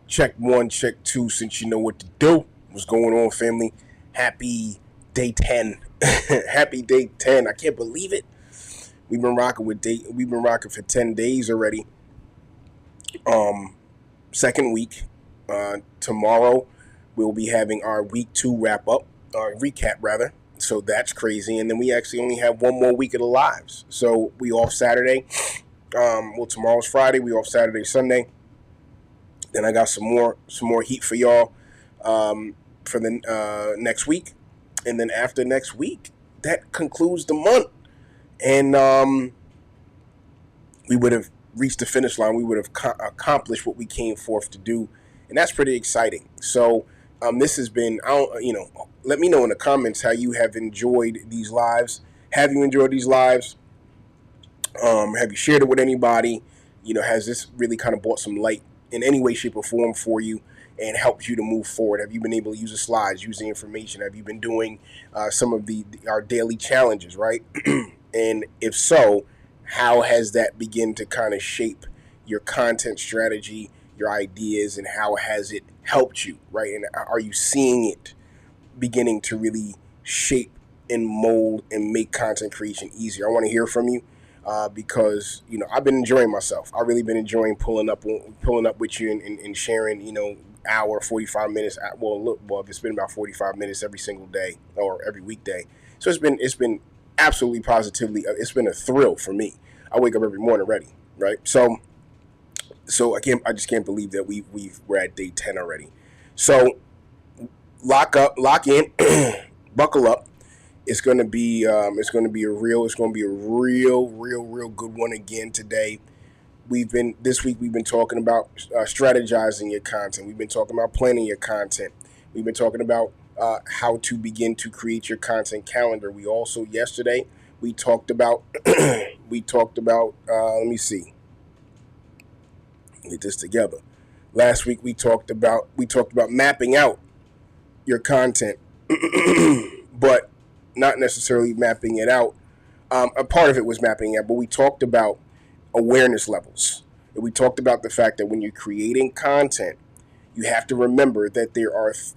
Check one, check two, since you know what to do. What's going on, family? Happy day 10. Happy day 10. I can't believe it. We've been rocking for 10 days already. Second week. Tomorrow we'll be having our week 2 wrap up, recap rather. So that's crazy. And then we actually only have one more week of the lives. So we off Saturday. Tomorrow's Friday. We off Saturday, Sunday. Then I got some more heat for y'all for the next week, and then after next week, that concludes the month, and we would have reached the finish line. We would have accomplished what we came forth to do, and that's pretty exciting. So this has been, let me know in the comments how you have enjoyed these lives. Have you enjoyed these lives? Have you shared it with anybody? Has this really kind of brought some light in any way, shape, or form for you and helped you to move forward? Have you been able to use the slides, use the information? Have you been doing some of our daily challenges, right? And if so, how has that begun to kind of shape your content strategy, your ideas, and how has it helped you, right? And are you seeing it beginning to really shape and mold and make content creation easier? I want to hear from you. Because I've been enjoying myself. I've really been enjoying pulling up with you and sharing hour 45 minutes. It's been about 45 minutes every single day or every weekday. So it's been absolutely positively. It's been a thrill for me. I wake up every morning ready, right? So I just can't believe that we're at day 10 already. So lock in, buckle up. It's gonna be a real good one again today. This week we've been talking about strategizing your content. We've been talking about planning your content. We've been talking about how to begin to create your content calendar. We also yesterday we talked about let me see, get this together. Last week we talked about mapping out your content, but not necessarily mapping it out. A part of it was mapping it out, but we talked about awareness levels. And we talked about the fact that when you're creating content, you have to remember that there's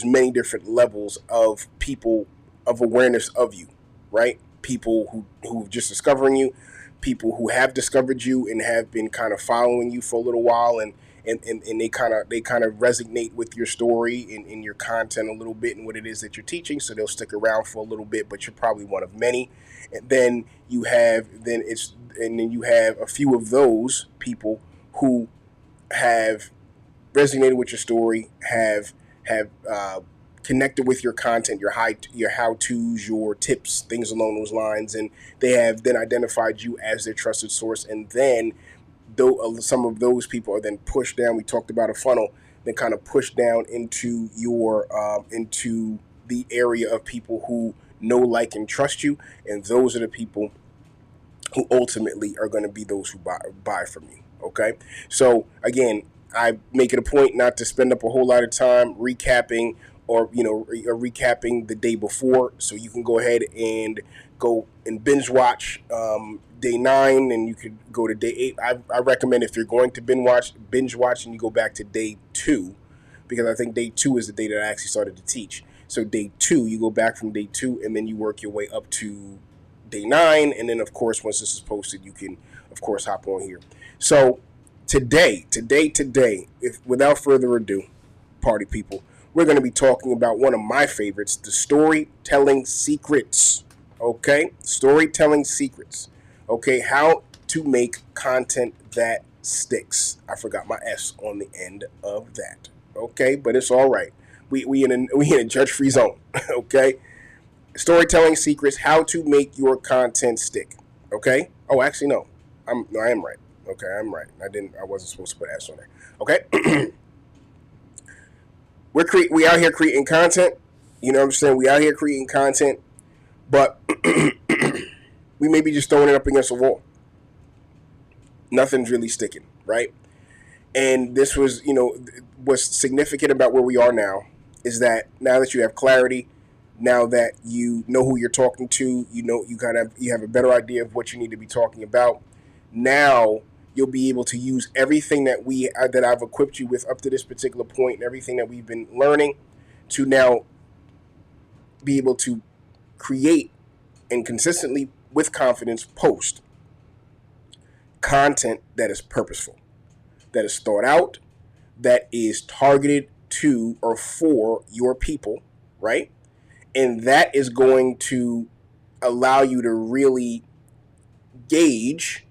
many different levels of people, of awareness of you, right? People who just discovering you, people who have discovered you and have been kind of following you for a little while, and they kind of resonate with your story and your content a little bit and what it is that you're teaching, so they'll stick around for a little bit, but you're probably one of many. And then you have a few of those people who have resonated with your story, have connected with your content, your how-tos, your tips, things along those lines, and they have then identified you as their trusted source. And then though some of those people are then pushed down. We talked about a funnel, then kind of pushed down into into the area of people who know, like, and trust you, and those are the people who ultimately are going to be those who buy from you. Okay, so again, I make it a point not to spend up a whole lot of time recapping recapping the day before, so you can go ahead and go and binge watch day 9, and you could go to day 8. I recommend, if you're going to binge watch, and you go back to day 2, because I think day 2 is the day that I actually started to teach. So day 2, you go back from day 2, and then you work your way up to day 9, and then of course once this is posted, you can of course hop on here. So today, if without further ado, party people, we're going to be talking about one of my favorites, the storytelling secrets. Okay, storytelling secrets. Okay, how to make content that sticks. I forgot my S on the end of that. Okay, but it's all right. We in a judge-free zone. Okay, storytelling secrets, how to make your content stick. Okay. Oh, actually, no. I am right. Okay, I'm right. I wasn't supposed to put S on there. Okay. We out here creating content. You know what I'm saying? We out here creating content, but we may be just throwing it up against a wall. Nothing's really sticking, right? And this was, what's significant about where we are now is that now that you have clarity, now that you know who you're talking to, you have a better idea of what you need to be talking about. Now You'll be able to use everything that I've equipped you with up to this particular point, and everything that we've been learning, to now be able to create and consistently, with confidence, post content that is purposeful, that is thought out, that is targeted to or for your people, right? And that is going to allow you to really gauge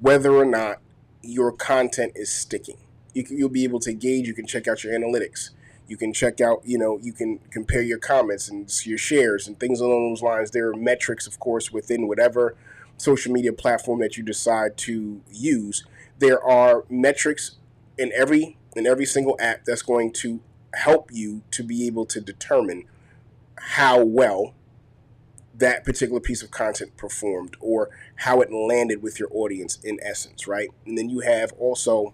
whether or not your content is sticking. You'll be able to gauge. You can check out your analytics. You can check out, you can compare your comments and your shares and things along those lines. There are metrics, of course, within whatever social media platform that you decide to use. There are metrics in every single app that's going to help you to be able to determine how well that particular piece of content performed, or how it landed with your audience in essence, right? And then you have also,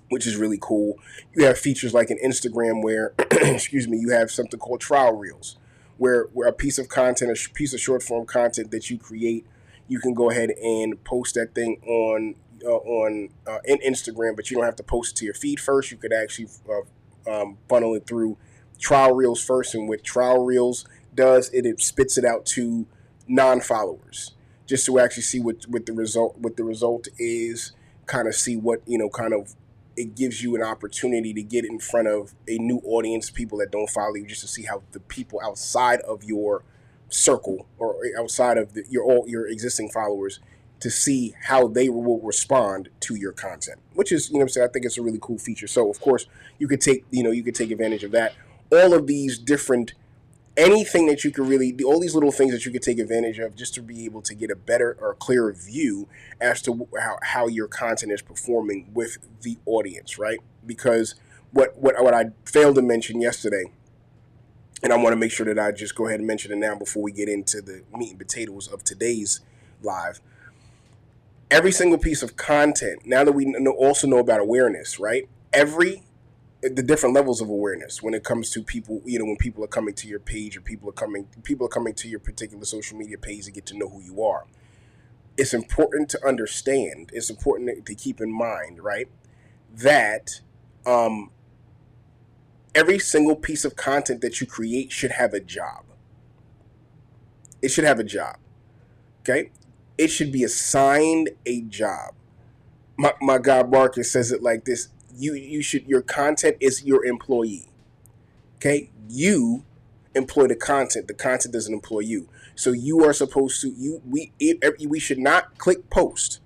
which is really cool, you have features like an Instagram where, excuse me, you have something called trial reels, where a piece of content, a piece of short form content that you create, you can go ahead and post that thing on in Instagram, but you don't have to post it to your feed first. You could actually funnel it through trial reels first, and what trial reels does, it spits it out to non-followers, just to actually see what the result is, kind of see what, kind of, it gives you an opportunity to get in front of a new audience, people that don't follow you, just to see how the people outside of your circle, or outside of your existing followers, to see how they will respond to your content, which is, what I'm saying, I think it's a really cool feature. So of course you could take advantage of that. All of these different, anything that you could really, all these little things that you could take advantage of, just to be able to get a better or clearer view as to how your content is performing with the audience, right? Because what I failed to mention yesterday, and I want to make sure that I just go ahead and mention it now before we get into the meat and potatoes of today's live. Every single piece of content, now that we also know about awareness, right? The different levels of awareness when it comes to people, when people are coming to your page, or people are coming to your particular social media page to get to know who you are. It's important to understand, it's important to keep in mind, right, that every single piece of content that you create should have a job. It should have a job. Okay? It should be assigned a job. My guy Marcus says it like this: your content is your employee. Okay? You employ the content. The content doesn't employ you. So you are supposed to, we should not click post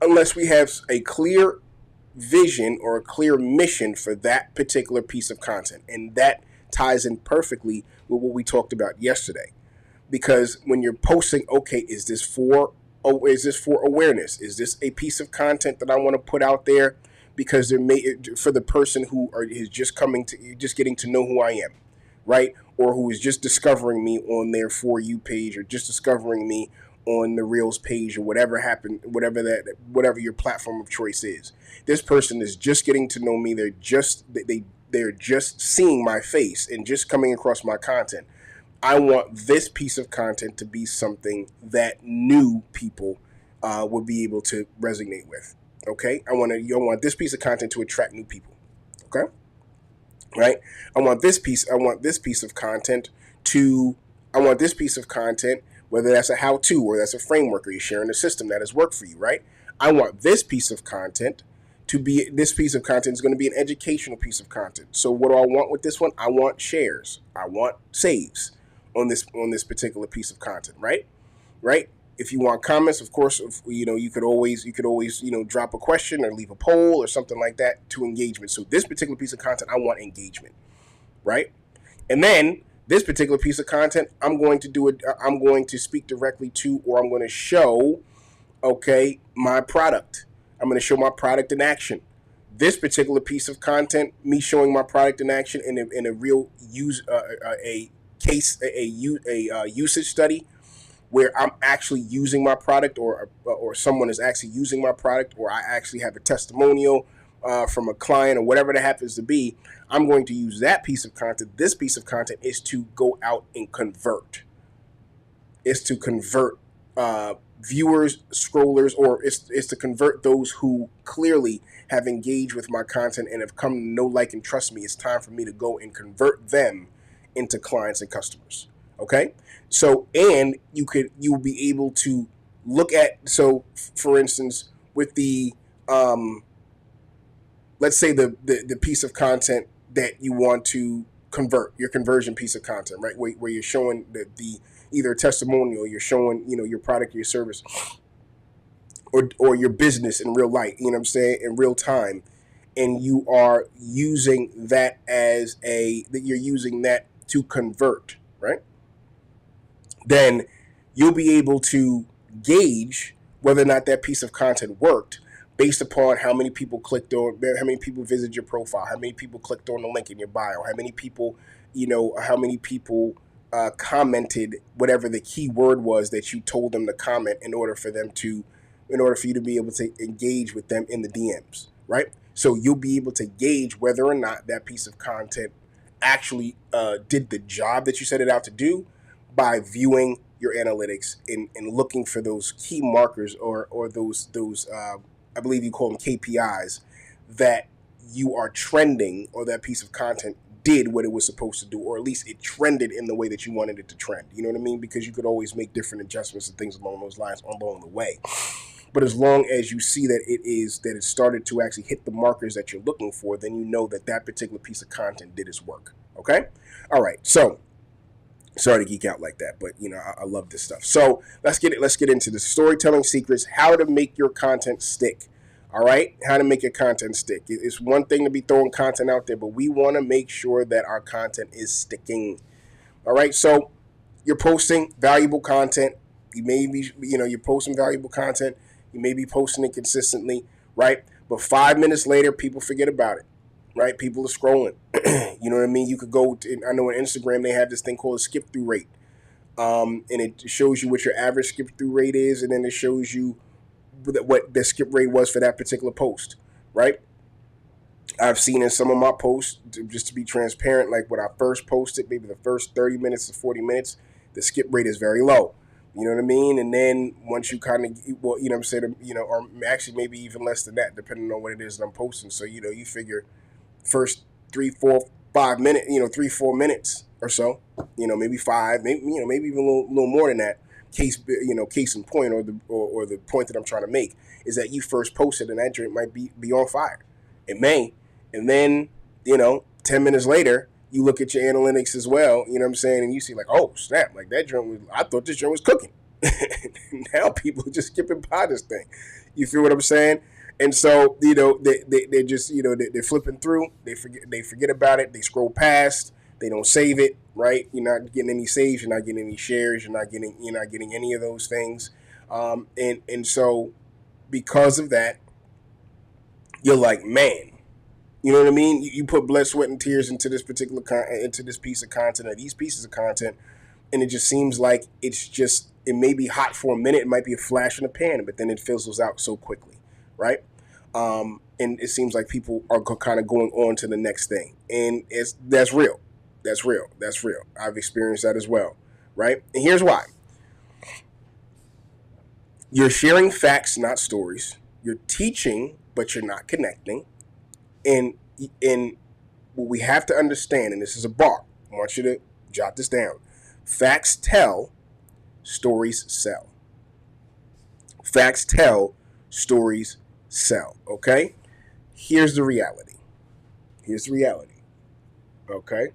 unless we have a clear vision or a clear mission for that particular piece of content. And that ties in perfectly with what we talked about yesterday. Because when you're posting, okay, is this for awareness? Is this a piece of content that I want to put out there because for the person who is just getting to know who I am, right? Or who is just discovering me on their For You page, or just discovering me on the Reels page, or whatever your platform of choice is. This person is just getting to know me. They're just seeing my face and just coming across my content. I want this piece of content to be something that new people would be able to resonate with. Okay, I want this piece of content to attract new people. Okay, right? I want this piece of content, whether that's a how-to or that's a framework, or you're sharing a system that has worked for you, right? I want this piece of content is going to be an educational piece of content. So what do I want with this one? I want shares. I want saves on this particular piece of content, right? Right? If you want comments, of course, you could always drop a question or leave a poll or something like that to engagement. So this particular piece of content, I want engagement, right? And then this particular piece of content, I'm going to speak directly to, or I'm going to show, okay, my product. I'm going to show my product in action. This particular piece of content, me showing my product in action in a real usage study, where I'm actually using my product, or someone is actually using my product, or I actually have a testimonial from a client, or whatever that happens to be. I'm going to use that piece of content. This piece of content is to go out and convert. It's to convert viewers, scrollers, or it's to convert those who clearly have engaged with my content and have come to know, like, and trust me. It's time for me to go and convert them into clients and customers. Okay, so and you'll be able to look at, so for instance, with the let's say the piece of content that you want to convert, your conversion piece of content, right, where you're showing the either a testimonial, you're showing, your product or your service, or your business in real life, you know what I'm saying, in real time, and you are using that that you're using that to convert, right? Then you'll be able to gauge whether or not that piece of content worked based upon how many people clicked on, how many people visited your profile, how many people clicked on the link in your bio, how many people, commented whatever the key word was that you told them to comment in order for you to be able to engage with them in the DMs, right? So you'll be able to gauge whether or not that piece of content actually did the job that you set it out to do by viewing your analytics and looking for those key markers, or those I believe you call them KPIs, that you are trending, or that piece of content did what it was supposed to do, or at least it trended in the way that you wanted it to trend. You know what I mean? Because you could always make different adjustments and things along those lines along the way. But as long as you see that it started to actually hit the markers that you're looking for, then you know that that particular piece of content did its work. Okay? All right. So sorry to geek out like that, but I love this stuff. So let's get into the storytelling secrets, how to make your content stick. All right, how to make your content stick. It's one thing to be throwing content out there, but we want to make sure that our content is sticking. All right, so you're posting valuable content. You may be, you're posting valuable content. You may be posting it consistently, right? But 5 minutes later, people forget about it. Right, people are scrolling. You know what I mean? You could go I know on Instagram they have this thing called a skip through rate, and it shows you what your average skip through rate is, and then it shows you what the skip rate was for that particular post. Right? I've seen in some of my posts, just to be transparent, like when I first posted, maybe the first 30 minutes to 40 minutes, the skip rate is very low. You know what I mean? And then once you kind of, well, I'm saying, or actually maybe even less than that, depending on what it is that I'm posting. So, you figure first 3, 4, 5 minutes, 3, 4 minutes or so, maybe 5, maybe even a little more than that. Case in point, or the point that I'm trying to make is that you first posted and that drink might be on fire. It may, and then 10 minutes later you look at your analytics as well. You know what I'm saying, and you see like, oh snap, like that drink I thought this drink was cooking. Now people just skipping by this thing. You feel what I'm saying? And so, they're just, they're flipping through. They forget about it. They scroll past. They don't save it, right? You're not getting any saves. You're not getting any shares. You're not getting any of those things. And so, because of that, you're like, man, you know what I mean? You put blood, sweat, and tears into this particular into this piece of content, or these pieces of content, and it just seems like it may be hot for a minute. It might be a flash in the pan, but then it fizzles out so quickly. Right? And it seems like people are kind of going on to the next thing. And that's real. That's real. I've experienced that as well. Right? And here's why. You're sharing facts, not stories. You're teaching, but you're not connecting. And what we have to understand, and this is a bar, I want you to jot this down. Facts tell, stories sell. Facts tell, stories sell. Okay? Here's the reality. Okay?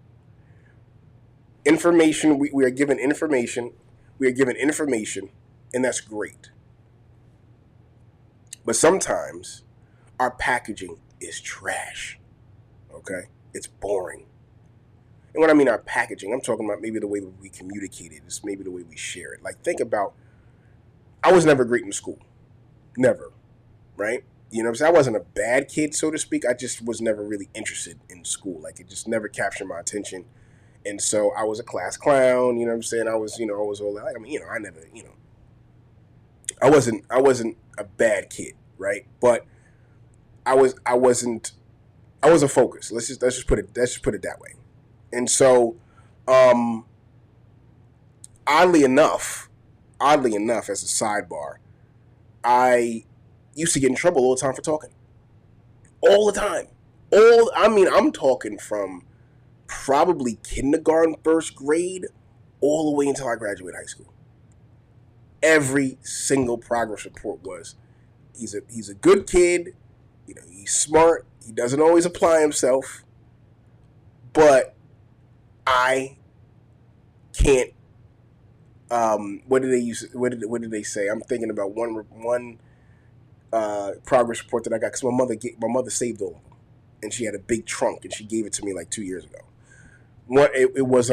Information, we are given information. And that's great. But sometimes our packaging is trash. Okay? It's boring. And when I mean our packaging, I'm talking about maybe the way that we communicate it. It's maybe the way we share it. Like, think about, I was never great in school. Never. Right? You know what I'm saying? I wasn't a bad kid, so to speak. I just was never really interested in school. Like, it just never captured my attention. And so I was a class clown, you know what I'm saying? I was all that. I mean, I never, I wasn't a bad kid, right? But I was a focus. Let's just put it that way. And so, oddly enough, oddly enough, as a sidebar, I used to get in trouble all the time for talking. All the time. I'm talking from probably kindergarten, first grade, all the way until I graduated high school. Every single progress report was, he's a good kid, he's smart, he doesn't always apply himself, but I can't. What did they use? What did they say? I'm thinking about one progress report that I got because my mother saved all of them, and she had a big trunk, and she gave it to me like 2 years ago. It was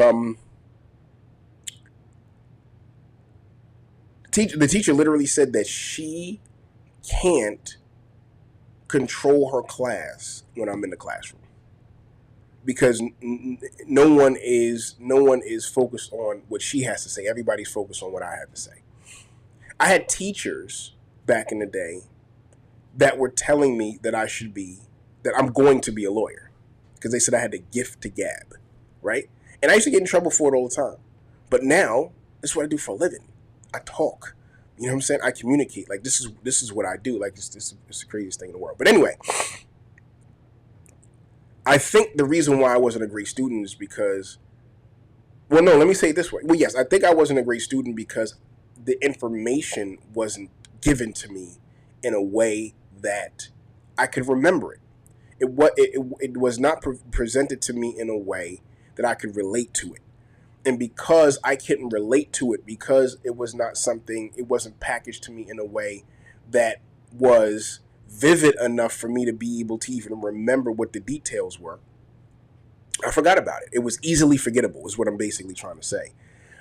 the teacher literally said that she can't control her class when I'm in the classroom because no one is focused on what she has to say. Everybody's focused on what I have to say. I had teachers back in the day that were telling me that I'm going to be a lawyer because they said I had the gift to gab, right? And I used to get in trouble for it all the time. But now, this is what I do for a living. I talk. You know what I'm saying? I communicate. Like, this is what I do. Like, it's the craziest thing in the world. But anyway, I think the reason why I wasn't a great student is because, well, no, let me say it this way. Well, yes, I think I wasn't a great student because the information wasn't given to me in a way that I could remember it. It was not presented to me in a way that I could relate to it. And because I couldn't relate to it, because it wasn't packaged to me in a way that was vivid enough for me to be able to even remember what the details were, I forgot about it. It was easily forgettable, is what I'm basically trying to say.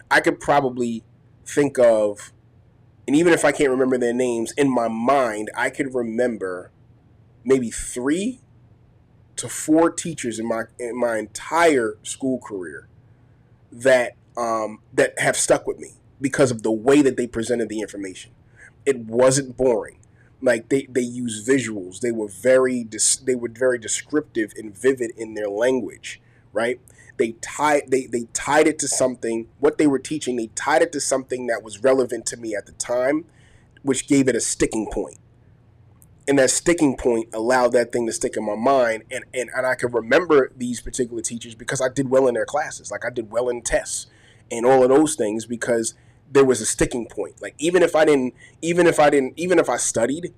I could probably think of, and even if I can't remember their names, in my mind, I could remember maybe 3 to 4 teachers in my entire school career that have stuck with me because of the way that they presented the information. It wasn't boring. Like they used visuals. They were very descriptive and vivid in their language, right? They tied it to something. What they were teaching, they tied it to something that was relevant to me at the time, which gave it a sticking point. And that sticking point allowed that thing to stick in my mind. And I could remember these particular teachers because I did well in their classes. Like I did well in tests and all of those things because there was a sticking point. Like even if I studied,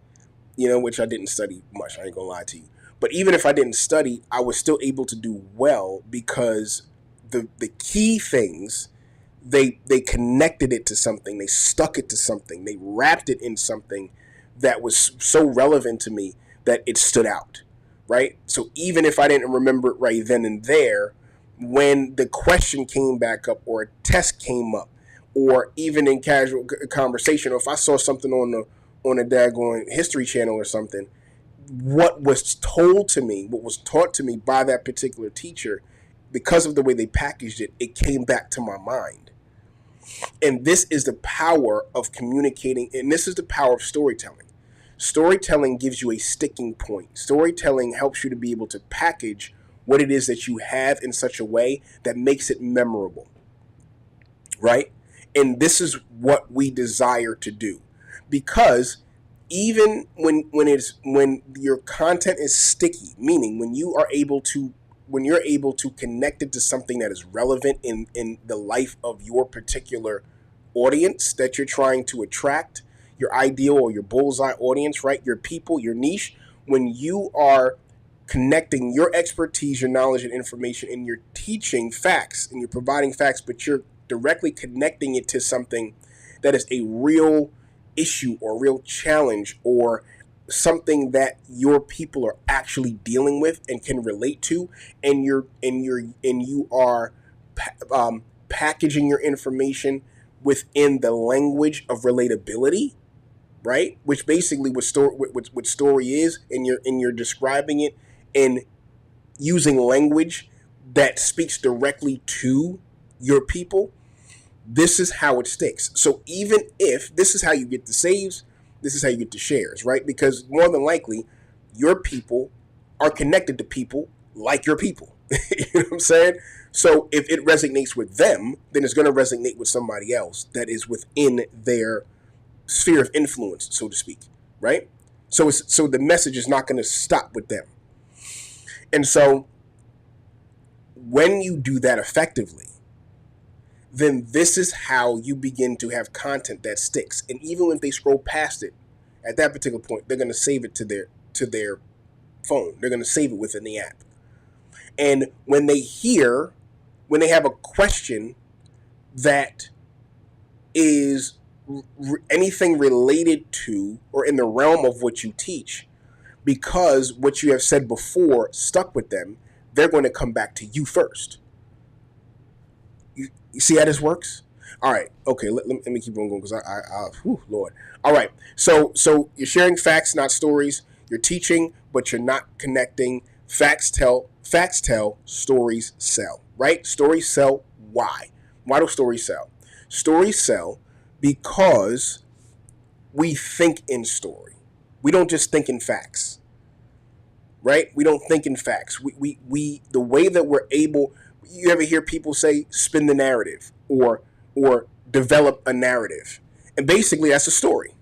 which I didn't study much, I ain't gonna lie to you. But even if I didn't study, I was still able to do well because the key things, they connected it to something, they stuck it to something, they wrapped it in something that was so relevant to me that it stood out, right? So even if I didn't remember it right then and there, when the question came back up or a test came up, or even in casual conversation, or if I saw something on a daggone History Channel or something, what was told to me, what was taught to me by that particular teacher, because of the way they packaged it, it came back to my mind. And this is the power of communicating, and this is the power of storytelling. Storytelling gives you a sticking point. Storytelling helps you to be able to package what it is that you have in such a way that makes it memorable, right? And this is what we desire to do, because even when your content is sticky, meaning when you're able to connect it to something that is relevant in the life of your particular audience that you're trying to attract, your ideal or your bullseye audience, right? Your people, your niche, when you are connecting your expertise, your knowledge and information, and you're teaching facts and you're providing facts, but you're directly connecting it to something that is a real issue or real challenge or something that your people are actually dealing with and can relate to, and you are packaging your information within the language of relatability, right? Which basically what story is, and you're describing it and using language that speaks directly to your people. This is how it sticks. So even if this is how you get the saves, this is how you get the shares, right? Because more than likely, your people are connected to people like your people. You know what I'm saying? So if it resonates with them, then it's going to resonate with somebody else that is within their sphere of influence, so to speak, right? So the message is not going to stop with them. And so when you do that effectively, then this is how you begin to have content that sticks. And even when they scroll past it, at that particular point, they're going to save it to their phone. They're going to save it within the app. And when they have a question that is anything related to or in the realm of what you teach, because what you have said before stuck with them, they're going to come back to you first. You see how this works? All right. Okay. Let me keep on going because Lord. All right. So you're sharing facts, not stories. You're teaching, but you're not connecting. Facts tell. Stories sell. Right? Stories sell. Why? Why do stories sell? Stories sell because we think in story. We don't just think in facts. Right? We don't think in facts. We the way that we're able. You ever hear people say spin the narrative or develop a narrative? And basically that's a story,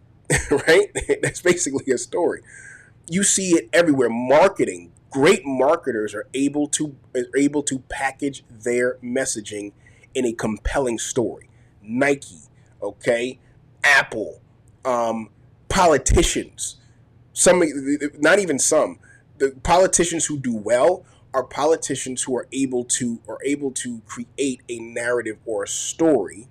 right? That's basically a story. You see it everywhere. Marketing, great marketers are able to package their messaging in a compelling story. Nike, okay, Apple, politicians, some, not even some, the politicians who do well are politicians who are able to create a narrative or a story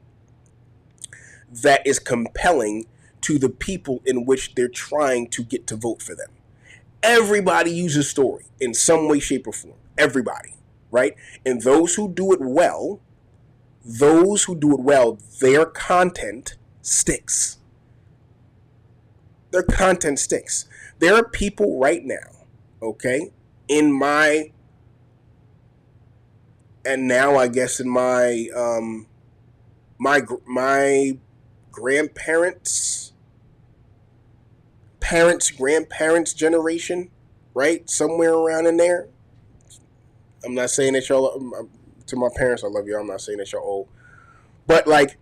that is compelling to the people in which they're trying to get to vote for them. Everybody uses story in some way, shape, or form. Everybody, right? And those who do it well, their content sticks. Their content sticks. There are people right now, okay, in my and now I guess in my my grandparents, grandparents generation, right? Somewhere around in there. I'm not saying that y'all, to my parents, I love you. I'm not saying that y'all old, but like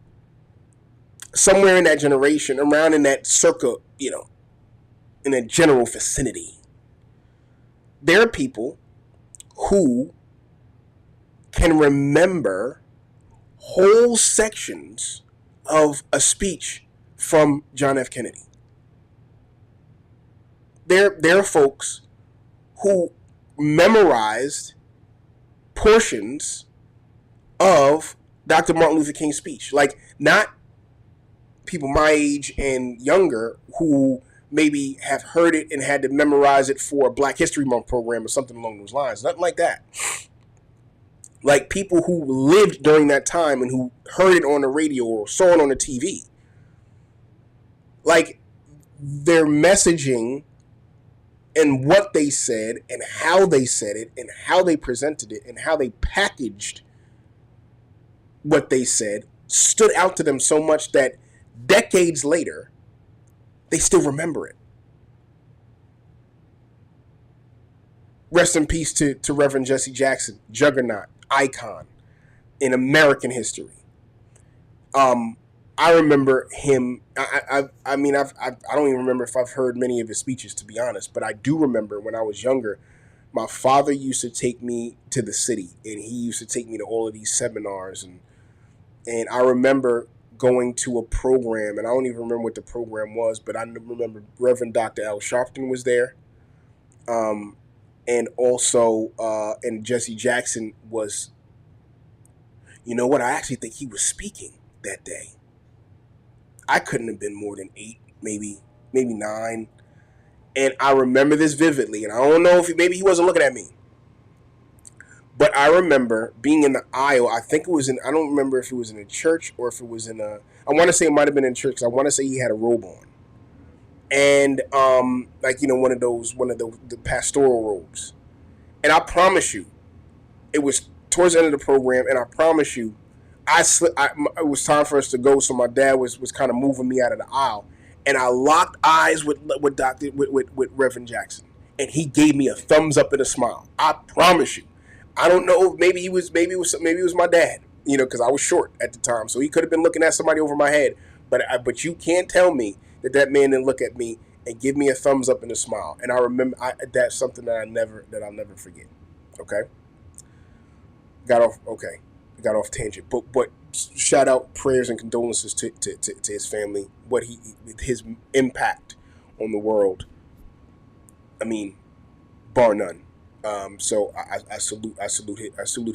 somewhere in that generation, around in that circa, in a general vicinity, there are people who can remember whole sections of a speech from John F. Kennedy. There are folks who memorized portions of Dr. Martin Luther King's speech. Like, not people my age and younger who maybe have heard it and had to memorize it for a Black History Month program or something along those lines. Nothing like that. Like people who lived during that time and who heard it on the radio or saw it on the TV. Like their messaging and what they said and how they said it and how they presented it and how they packaged what they said stood out to them so much that decades later, they still remember it. Rest in peace to Reverend Jesse Jackson, juggernaut, icon in American history. I remember him. I don't even remember if I've heard many of his speeches, to be honest. But I do remember when I was younger, my father used to take me to the city, and he used to take me to all of these seminars, and I remember going to a program, and I don't even remember what the program was, but I remember Reverend Dr. Al Sharpton was there, and also and Jesse Jackson was. You know what? I actually think he was speaking that day. I couldn't have been more than 8, maybe 9. And I remember this vividly. And I don't know if maybe he wasn't looking at me. But I remember being in the aisle. I think it was I don't remember if it was in a church or if it was in I want to say it might have been in church because I want to say he had a robe on. And one of the pastoral robes. And I promise you, it was towards the end of the program, and I promise you, it was time for us to go, so my dad was kind of moving me out of the aisle, and I locked eyes with Reverend Jackson, and he gave me a thumbs up and a smile. I promise you, I don't know. Maybe it was my dad. Because I was short at the time, so he could have been looking at somebody over my head. But you can't tell me that man didn't look at me and give me a thumbs up and a smile. And I remember that's something that I'll never forget. Okay, got off tangent. But shout out, prayers and condolences to his family. His impact on the world. I mean, bar none. So I salute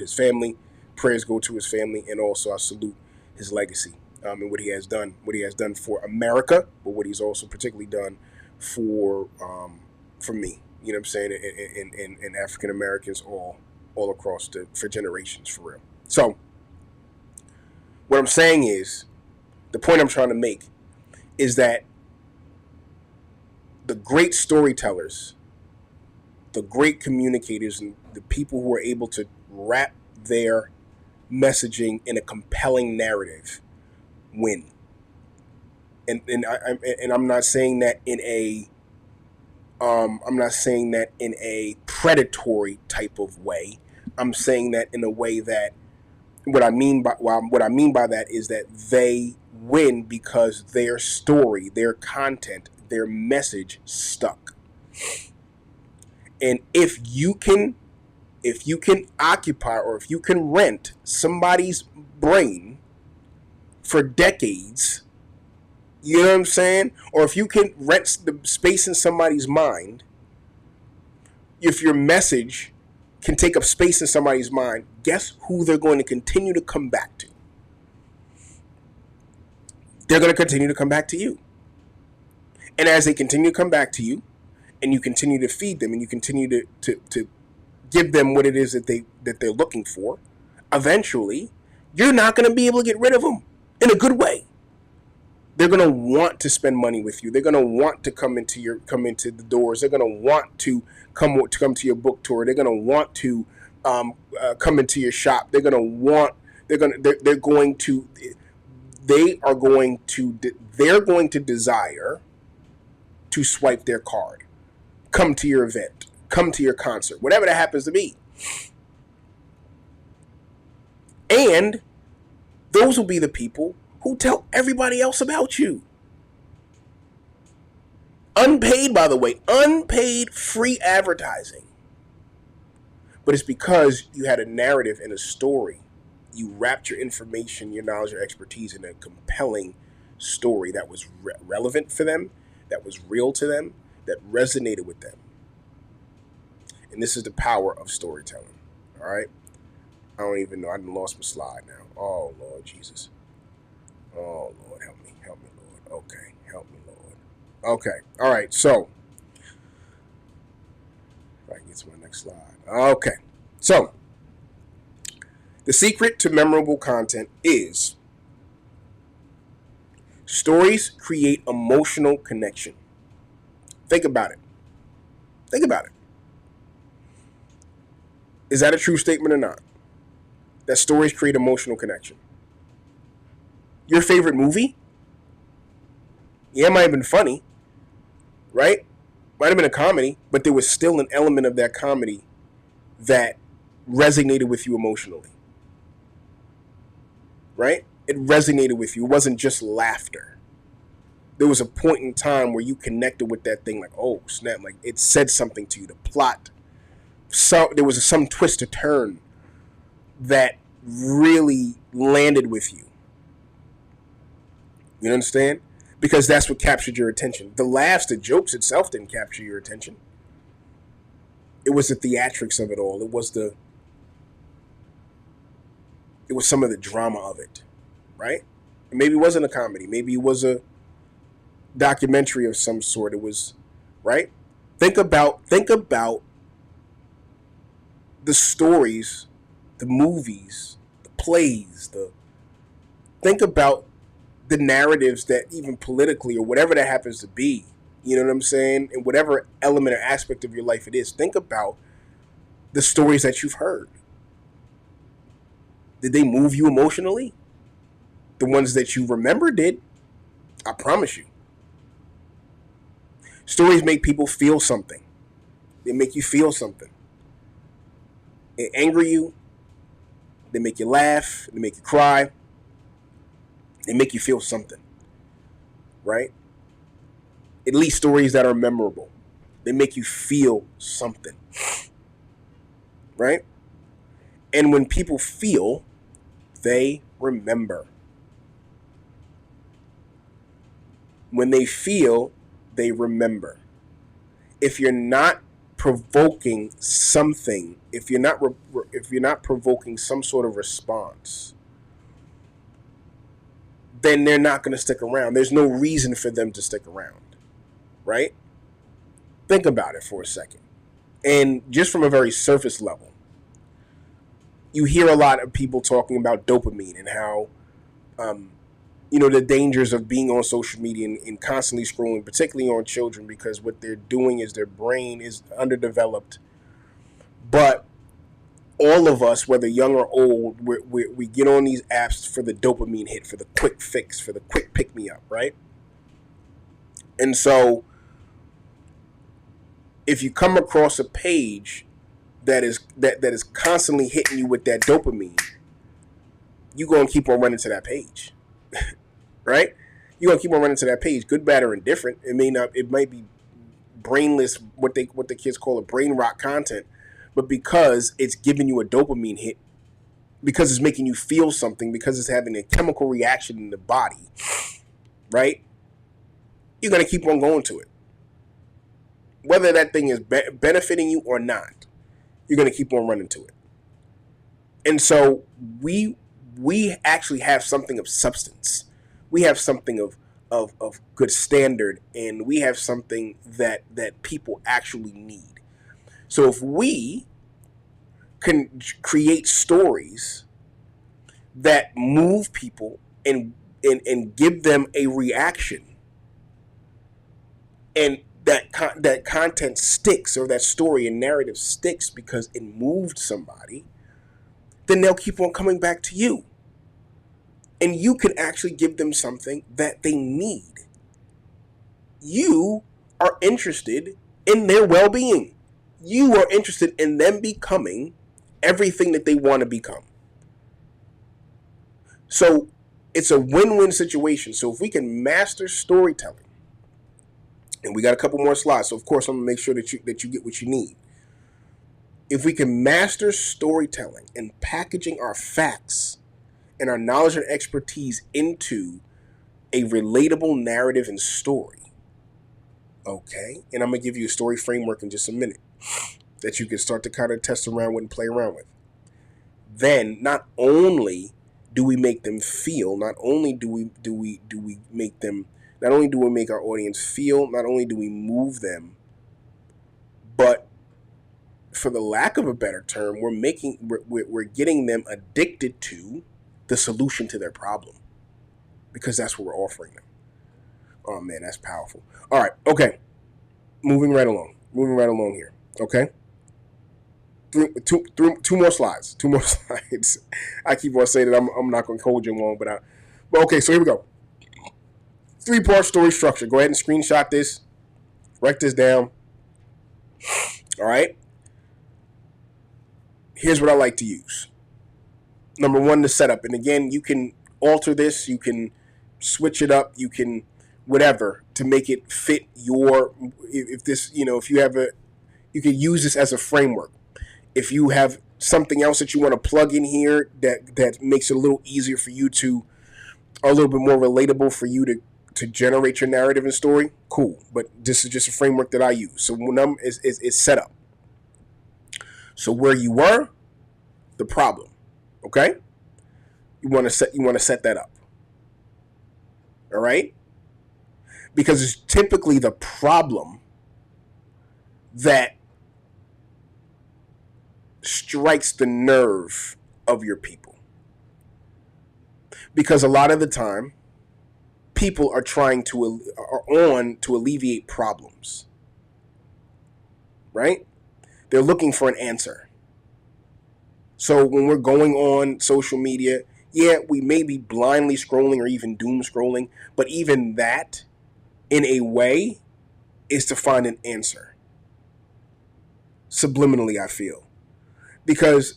his family. Prayers go to his family, and also I salute his legacy, and what he has done for America, but what he's also particularly done for me. You know what I'm saying? And African Americans all across for generations, for real. So what I'm saying is, the point I'm trying to make is that the great storytellers, the great communicators, and the people who are able to wrap their messaging in a compelling narrative win. And I'm not saying that in a predatory type of way. I'm saying that in a way that what I mean by that is that they win because their story, their content, their message stuck. And if you can occupy, or if you can rent somebody's brain for decades, you know what I'm saying? Or if you can rent the space in somebody's mind, if your message can take up space in somebody's mind, guess who they're going to continue to come back to? They're going to continue to come back to you. And as they continue to come back to you, and you continue to feed them, and you continue to give them what it is that they're looking for, eventually you're not going to be able to get rid of them in a good way. They're going to want to spend money with you. They're going to want to come into the doors. They're going to want to come to your book tour. They're going to want to come into your shop. They're going to desire to swipe their card, come to your event, come to your concert, whatever that happens to be. And those will be the people who tell everybody else about you. Unpaid, by the way, unpaid free advertising. But it's because you had a narrative and a story. You wrapped your information, your knowledge, your expertise in a compelling story that was relevant for them, that was real to them, that resonated with them. And this is the power of storytelling. All right? I don't even know. I lost my slide now. Oh, Lord Jesus. Oh, Lord, help me, Lord. Okay, help me, Lord. Okay, all right, so, if I can get to my next slide. Okay, so, the secret to memorable content is stories create emotional connection. Think about it. Is that a true statement or not? That stories create emotional connection. Your favorite movie? Yeah, it might have been funny, right? Might have been a comedy, but there was still an element of that comedy that resonated with you emotionally, right? It resonated with you. It wasn't just laughter. There was a point in time where you connected with that thing like, oh, snap, like it said something to you. The plot, so there was some twist or turn that really landed with you. You understand? Because that's what captured your attention. The laughs, the jokes itself didn't capture your attention. It was the theatrics of it all. It was some of the drama of it, right? And maybe it wasn't a comedy. Maybe it was a documentary of some sort. It was, right? Think about the stories, the movies, the plays, think about the narratives that even politically or whatever that happens to be, you know what I'm saying? And whatever element or aspect of your life it is, think about the stories that you've heard. Did they move you emotionally? The ones that you remember did. I promise you. Stories make people feel something. They make you feel something. They anger you. They make you laugh. They make you cry. They make you feel something, right? At least stories that are memorable. They make you feel something, right? And when people feel, they remember. When they feel, they remember. If you're not provoking something, if you're not provoking some sort of response, then they're not going to stick around. There's no reason for them to stick around, right? Think about it for a second. And just from a very surface level, you hear a lot of people talking about dopamine and how, the dangers of being on social media and constantly scrolling, particularly on children, because what they're doing is their brain is underdeveloped. But all of us, whether young or old, we get on these apps for the dopamine hit, for the quick fix, for the quick pick me up, right? And so if you come across a page that is constantly hitting you with that dopamine, you're going to keep on running to that page, right? You're going to keep on running to that page, good, bad, or indifferent. It might be brainless, what the kids call a brain rot content, but because it's giving you a dopamine hit, because it's making you feel something, because it's having a chemical reaction in the body, right? You're going to keep on going to it. Whether that thing is benefiting you or not, you're going to keep on running to it. And so we actually have something of substance. We have something of good standard, and we have something that people actually need. So if we can create stories that move people and give them a reaction, and that content sticks, or that story and narrative sticks because it moved somebody, then they'll keep on coming back to you. And you can actually give them something that they need. You are interested in their well-being. You are interested in them becoming everything that they want to become. So it's a win-win situation. So if we can master storytelling, and we got a couple more slides, so of course I'm going to make sure that you get what you need. If we can master storytelling and packaging our facts and our knowledge and expertise into a relatable narrative and story, okay? And I'm going to give you a story framework in just a minute that you can start to kind of test around with and play around with. Then not only do we make them feel, not only do we make our audience feel, not only do we move them, but for the lack of a better term, we're getting them addicted to the solution to their problem, because that's what we're offering them. Oh man, that's powerful. All right, okay. Moving right along here. Okay. Two more slides. I keep on saying that I'm not going to hold you long, but okay. So here we go. 3-part story structure. Go ahead and screenshot this. Write this down. All right. Here's what I like to use. Number 1, the setup. And again, you can alter this. You can switch it up. You can whatever to make it fit your. If this, if you have you can use this as a framework. If you have something else that you want to plug in here that makes it a little easier for you to, or a little bit more relatable for you to generate your narrative and story, cool. But this is just a framework that I use. So one is set up. So where you were, the problem, okay? You want to set that up. All right? Because it's typically the problem that strikes the nerve of your people. Because a lot of the time, people are on to alleviate problems. Right? They're looking for an answer. So when we're going on social media, yeah, we may be blindly scrolling or even doom scrolling, but even that, in a way, is to find an answer. Subliminally, I feel. Because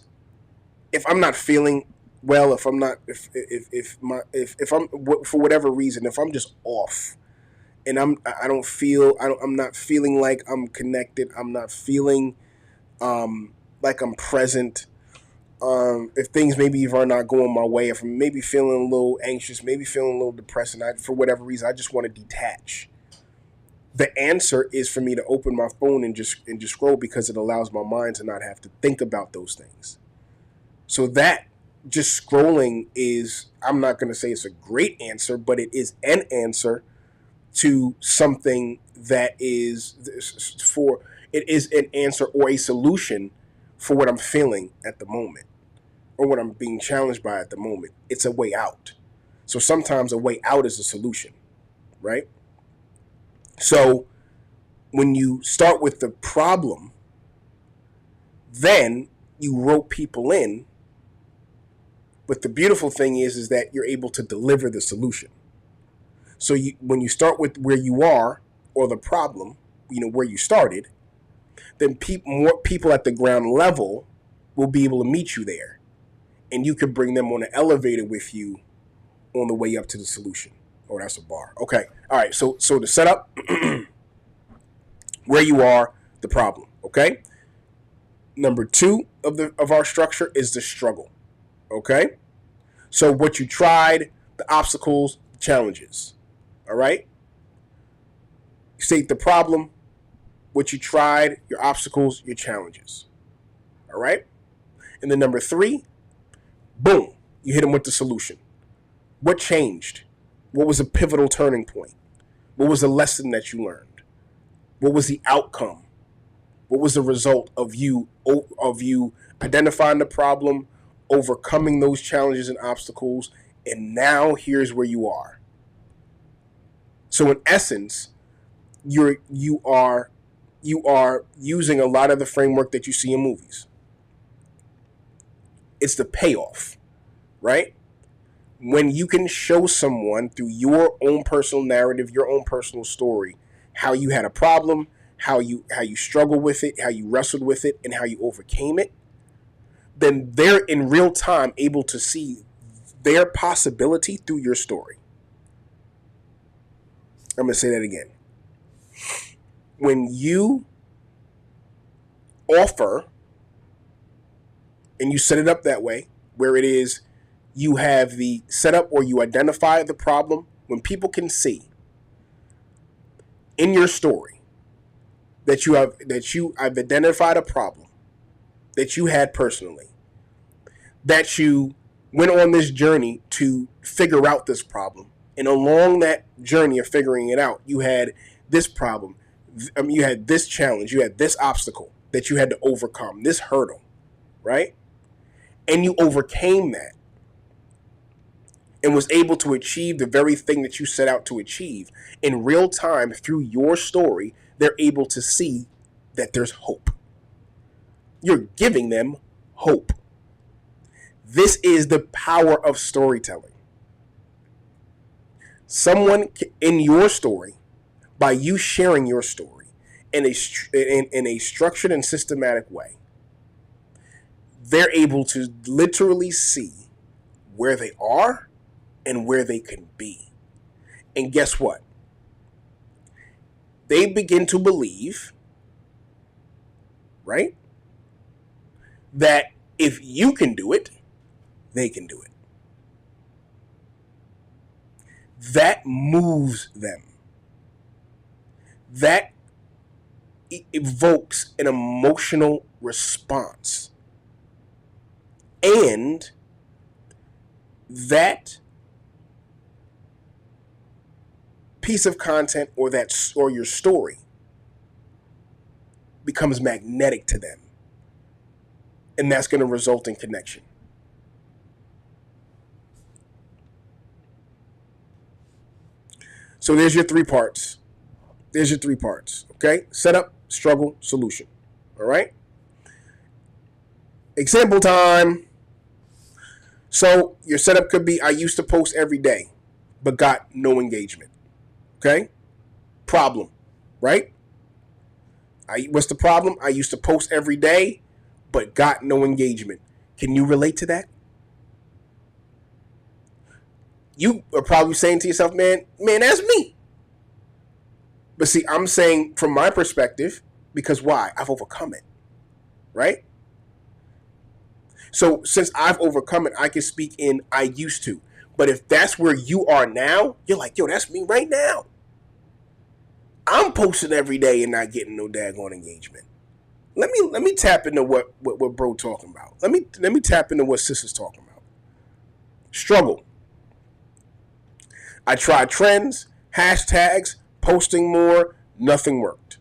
if I'm not feeling well, if I'm not, if I'm, for whatever reason, if I'm just off, and I don't feel, I'm not feeling like I'm connected. I'm not feeling like I'm present. If things maybe are not going my way, if I'm maybe feeling a little anxious, maybe feeling a little depressed, and for whatever reason, I just want to detach. The answer is for me to open my phone and just scroll, because it allows my mind to not have to think about those things. So that just scrolling is, I'm not going to say it's a great answer, but it is an answer to something that is for, it is an answer or a solution for what I'm feeling at the moment, or what I'm being challenged by at the moment. It's a way out. So sometimes a way out is a solution, right? So when you start with the problem, then you rope people in. But the beautiful thing is that you're able to deliver the solution. So when you start with where you are, or the problem, where you started, then more people at the ground level will be able to meet you there, and you could bring them on an elevator with you on the way up to the solution. Oh, that's a bar. Okay, all right. So the setup, where you are, the problem. Okay. Number 2 of our structure is the struggle. Okay. So what you tried, the obstacles, the challenges. All right. You state the problem, what you tried, your obstacles, your challenges. All right. And then number 3, boom, you hit them with the solution. What changed? What was a pivotal turning point? What was the lesson that you learned? What was the outcome? What was the result of you identifying the problem, overcoming those challenges and obstacles, and now here's where you are. So in essence, you are using a lot of the framework that you see in movies. It's the payoff, right? When you can show someone through your own personal narrative, your own personal story, how you had a problem, how you struggled with it, how you wrestled with it, and how you overcame it, then they're in real time able to see their possibility through your story. I'm going to say that again. When you offer and you set it up that way, where it is you have the setup or you identify the problem, when people can see in your story that you have identified a problem that you had personally, that you went on this journey to figure out this problem, and along that journey of figuring it out, you had this problem, you had this challenge, you had this obstacle that you had to overcome, this hurdle, right? And you overcame that and was able to achieve the very thing that you set out to achieve. In real time, through your story, they're able to see that there's hope. You're giving them hope. This is the power of storytelling. Someone in your story, by you sharing your story in a structured and systematic way, they're able to literally see where they are and where they can be. And guess what? They begin to believe, right, that if you can do it, they can do it. That moves them. That evokes an emotional response. And that piece of content or your story becomes magnetic to them. And that's going to result in connection. So there's your 3 parts. Okay? Setup, struggle, solution. All right? Example time. So your setup could be, I used to post every day, but got no engagement. Okay? Problem, right? What's the problem? I used to post every day, but got no engagement. Can you relate to that? You are probably saying to yourself, man, that's me. But see, I'm saying from my perspective, because why? I've overcome it, right? So since I've overcome it, I can speak in I used to. But if that's where you are now, you're like, yo, that's me right now. I'm posting every day and not getting no daggone engagement. Let me tap into what bro talking about. Let me tap into what sis is talking about. Struggle. I tried trends, hashtags, posting more, nothing worked.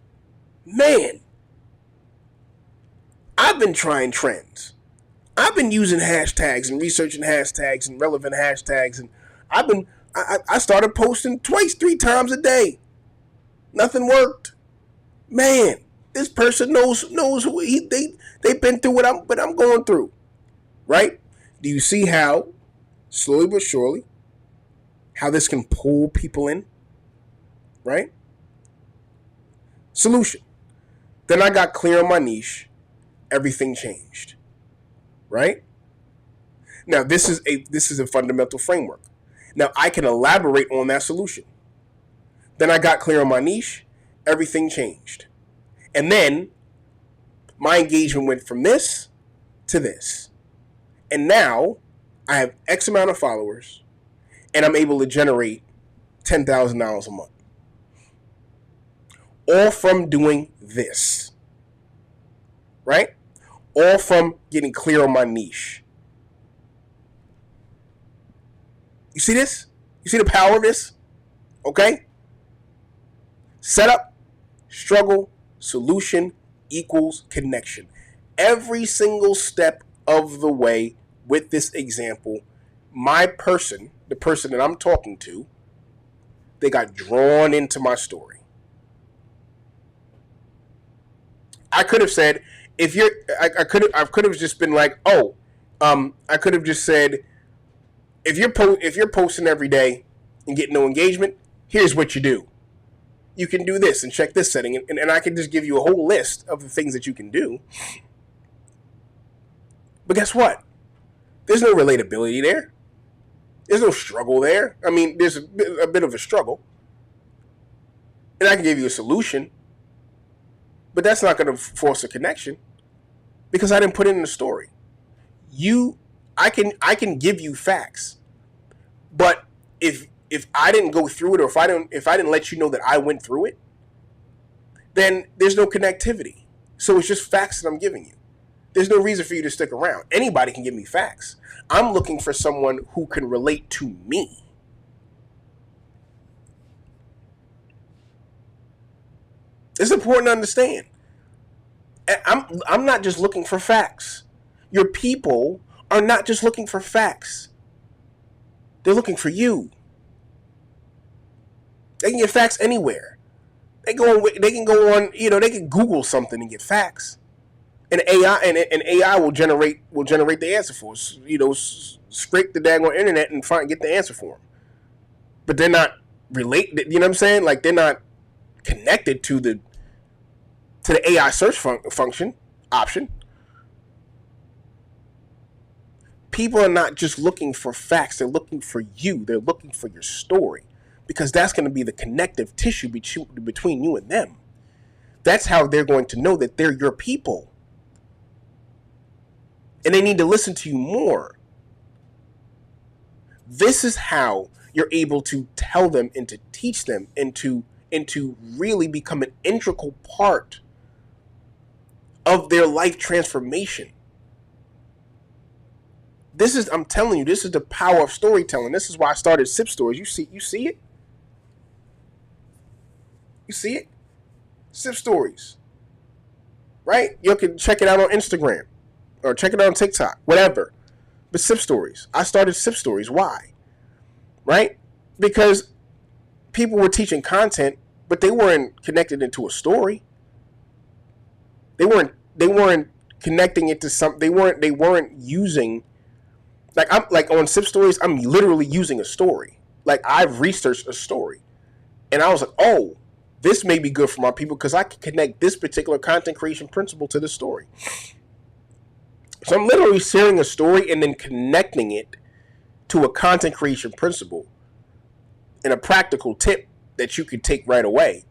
Man, I've been trying trends. I've been using hashtags and researching hashtags and relevant hashtags, and I started posting twice, 3 times a day. Nothing worked. Man, this person knows who they've been through what I'm going through. Right? Do you see how slowly but surely how this can pull people in? Right? Solution. Then I got clear on my niche. Everything changed. Right? Now this is a fundamental framework. Now I can elaborate on that solution. Then I got clear on my niche, everything changed. And then my engagement went from this to this. And now I have X amount of followers and I'm able to generate $10,000 a month. All from doing this. Right? All from getting clear on my niche. You see this? You see the power of this? Okay? Setup, struggle, solution equals connection. Every single step of the way with this example, my person, the person that I'm talking to, they got drawn into my story. I could have said, I could have just been like, I could have just said, if you're posting every day and getting no engagement, here's what you do. You can do this and check this setting, and I can just give you a whole list of the things that you can do. But guess what? There's no relatability there. There's no struggle there. I mean, there's a bit of a struggle. And I can give you a solution, but that's not going to force a connection because I didn't put it in the story. I can give you facts, but if I didn't go through it, or if I didn't let you know that I went through it, then there's no connectivity. So it's just facts that I'm giving you. There's no reason for you to stick around. Anybody can give me facts. I'm looking for someone who can relate to me. It's important to understand. I'm not just looking for facts. Your people are not just looking for facts. They're looking for you. They can get facts anywhere. They can go on, they can Google something and get facts. And AI will generate the answer for us. Scrape the daggone internet and get the answer for them. But they're not related. You know what I'm saying? Like, they're not connected to the AI search function option. People are not just looking for facts. They're looking for you. They're looking for your story, because that's going to be the connective tissue between you and them. That's how they're going to know that they're your people. And they need to listen to you more. This is how you're able to tell them and to teach them and to really become an integral part of their life transformation. I'm telling you, this is the power of storytelling. This is why I started Sip Stories. You see it? You see it? Sip Stories. Right? You can check it out on Instagram or check it out on TikTok, whatever. But Sip Stories. I started Sip Stories. Why? Right? Because people were teaching content, but they weren't connected into a story. They weren't connecting it to something. They weren't using, like on Sip Stories, I'm literally using a story. Like, I've researched a story. And I was like, oh, this may be good for my people because I can connect this particular content creation principle to the story. So I'm literally sharing a story and then connecting it to a content creation principle and a practical tip that you could take right away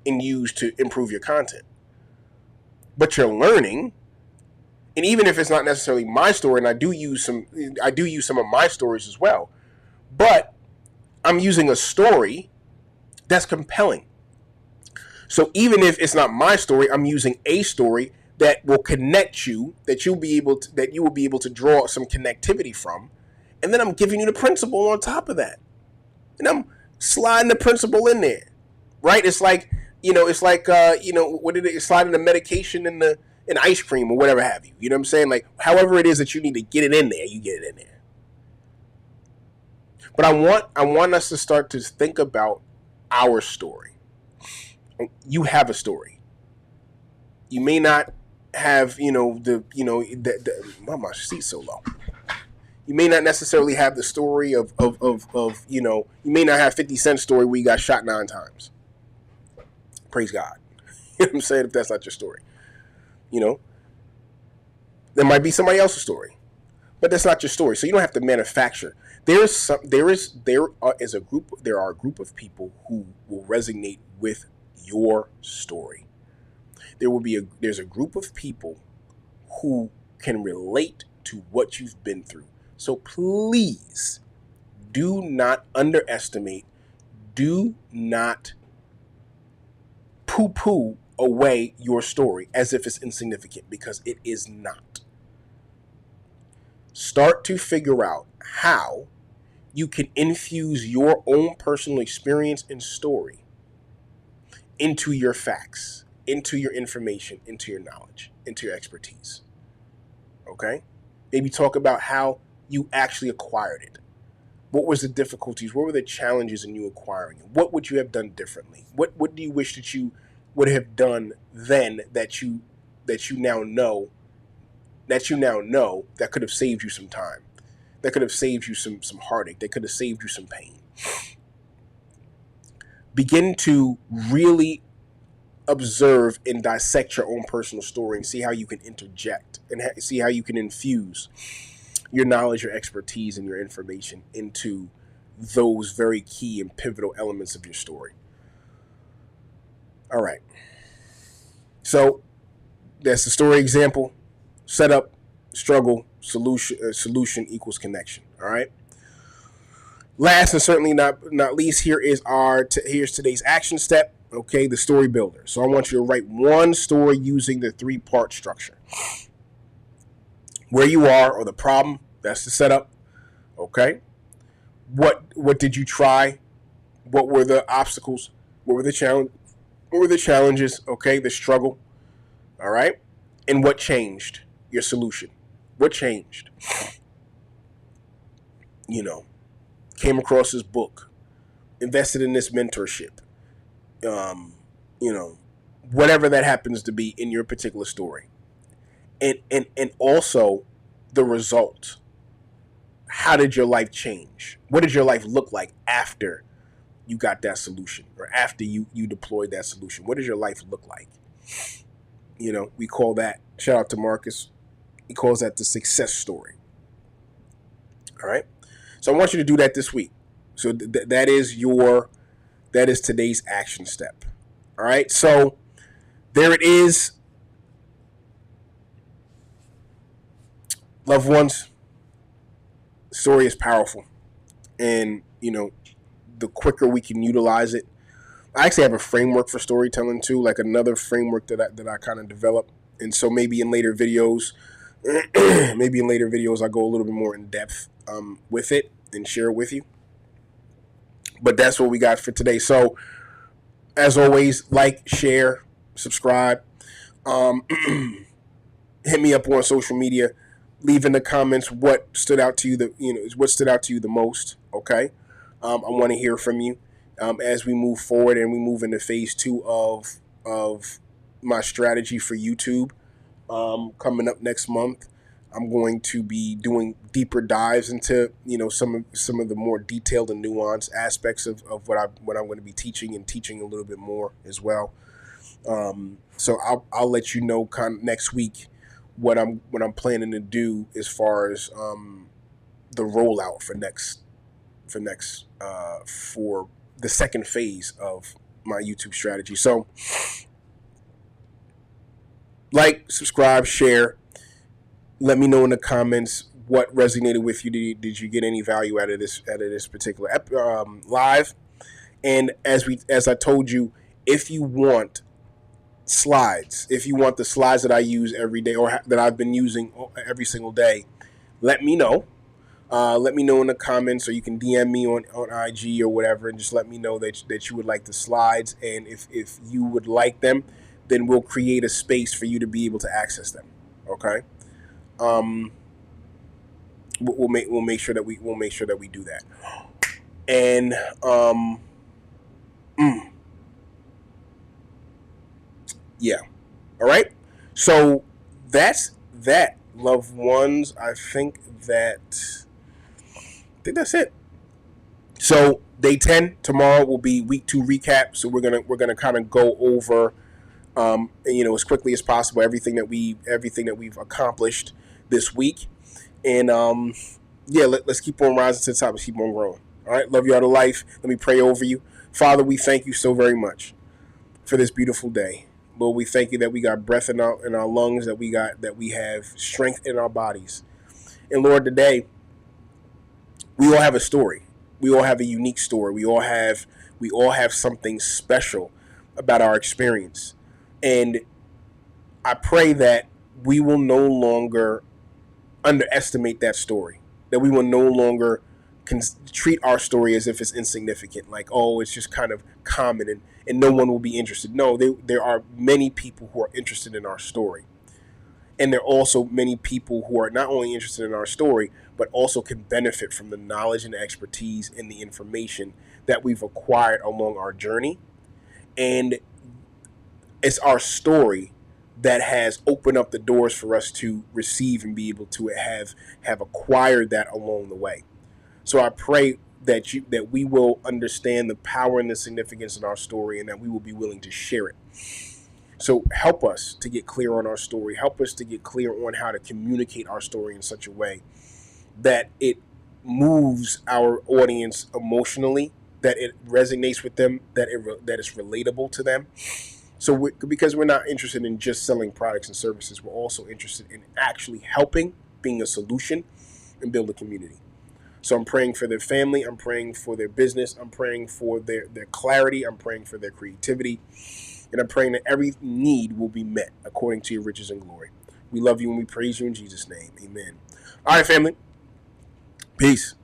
and use to improve your content. But you're learning, and even if it's not necessarily my story, and I do use some of my stories as well, but I'm using a story that's compelling. So even if it's not my story, I'm using a story that will connect you, that you will be able to draw some connectivity from, and then I'm giving you the principle on top of that, and I'm sliding the principle in there, right? It's like sliding the medication in ice cream or whatever have you. You know what I'm saying? Like however it is that you need to get it in there, you get it in there. But I want us to start to think about our story. You have a story. You may not have, why my seat so low? You may not necessarily have the story of you may not have 50 Cent's story where you got shot 9 times. Praise God. You know what I'm saying? If that's not your story. There might be somebody else's story, but that's not your story. So you don't have to manufacture. There are a group of people who will resonate with your story. There's a group of people who can relate to what you've been through. So please do not underestimate, do not poo-poo away your story as if it's insignificant, because it is not. Start to figure out how you can infuse your own personal experience and story into your facts, into your information, into your knowledge, into your expertise. Okay? Maybe talk about how you actually acquired it. What was the difficulties? What were the challenges in you acquiring it? What would you have done differently? What do you wish that you would have done then that you now know that could have saved you some time, that could have saved you some heartache, that could have saved you some pain? Begin to really observe and dissect your own personal story and see how you can interject and see how you can infuse your knowledge, your expertise, and your information into those very key and pivotal elements of your story. All right. So that's the story example. Setup, struggle, solution equals connection. All right. Last and certainly not least, here's today's action step. Okay, the story builder. So I want you to write one story using the 3-part structure. Where you are or the problem, that's the setup. Okay. What did you try? What were the obstacles? What were the challenges? Okay, the struggle. All right. And what changed? Your solution. What changed? Came across this book, invested in this mentorship, whatever that happens to be in your particular story. And also the result. How did your life change? What did your life look like after you got that solution, or after you deployed that solution? What does your life look like? We call that, shout out to Marcus, he calls that the success story. All right. So I want you to do that this week. So that is today's action step. All right. So there it is. Loved ones, story is powerful. And, the quicker we can utilize it. I actually have a framework for storytelling too, like another framework that I kind of developed. And so maybe in later videos, I go a little bit more in depth with it and share it with you. But that's what we got for today. So as always, like, share, subscribe, hit me up on social media, leave in the comments what stood out to you the most. Okay. I want to hear from you as we move forward and we move into phase 2 of my strategy for YouTube. Coming up next month, I'm going to be doing deeper dives into some of the more detailed and nuanced aspects of what I'm going to be teaching a little bit more as well. So I'll let you know kind of next week what I'm planning to do as far as the rollout for the second phase of my YouTube strategy. So, like, subscribe, share. Let me know in the comments what resonated with you. Did you get any value out of this particular live? And as I told you, if you want slides, if you want the slides that I use every day or that I've been using every single day, let me know. Let me know in the comments, or you can DM me on IG or whatever, and just let me know that you would like the slides. And if you would like them, then we'll create a space for you to be able to access them. Okay. We'll make sure that we do that. And yeah. All right. So that's that, loved ones. I think that's it. So day 10 tomorrow will be week 2 recap. So we're gonna kind of go over, as quickly as possible everything that we've accomplished this week, and let's keep on rising to the top. Let's keep on growing. All right, love you all to life. Let me pray over you. Father, we thank you so very much for this beautiful day. Lord, we thank you that we got breath in our lungs, that we have strength in our bodies, and Lord, today we all have a story. We all have a unique story. We all have something special about our experience. And I pray that we will no longer underestimate that story. That we will no longer treat our story as if it's insignificant. Like, oh, it's just kind of common and no one will be interested. No, there are many people who are interested in our story. And there are also many people who are not only interested in our story, but also can benefit from the knowledge and expertise and the information that we've acquired along our journey. And it's our story that has opened up the doors for us to receive and be able to have acquired that along the way. So I pray that we will understand the power and the significance in our story, and that we will be willing to share it. So help us to get clear on our story. Help us to get clear on how to communicate our story in such a way that it moves our audience emotionally, that it resonates with them, that it's relatable to them. So because we're not interested in just selling products and services, we're also interested in actually helping, being a solution, and build a community. So I'm praying for their family. I'm praying for their business. I'm praying for their clarity. I'm praying for their creativity. And I'm praying that every need will be met according to your riches and glory. We love you and we praise you in Jesus' name. Amen. All right, family. Peace.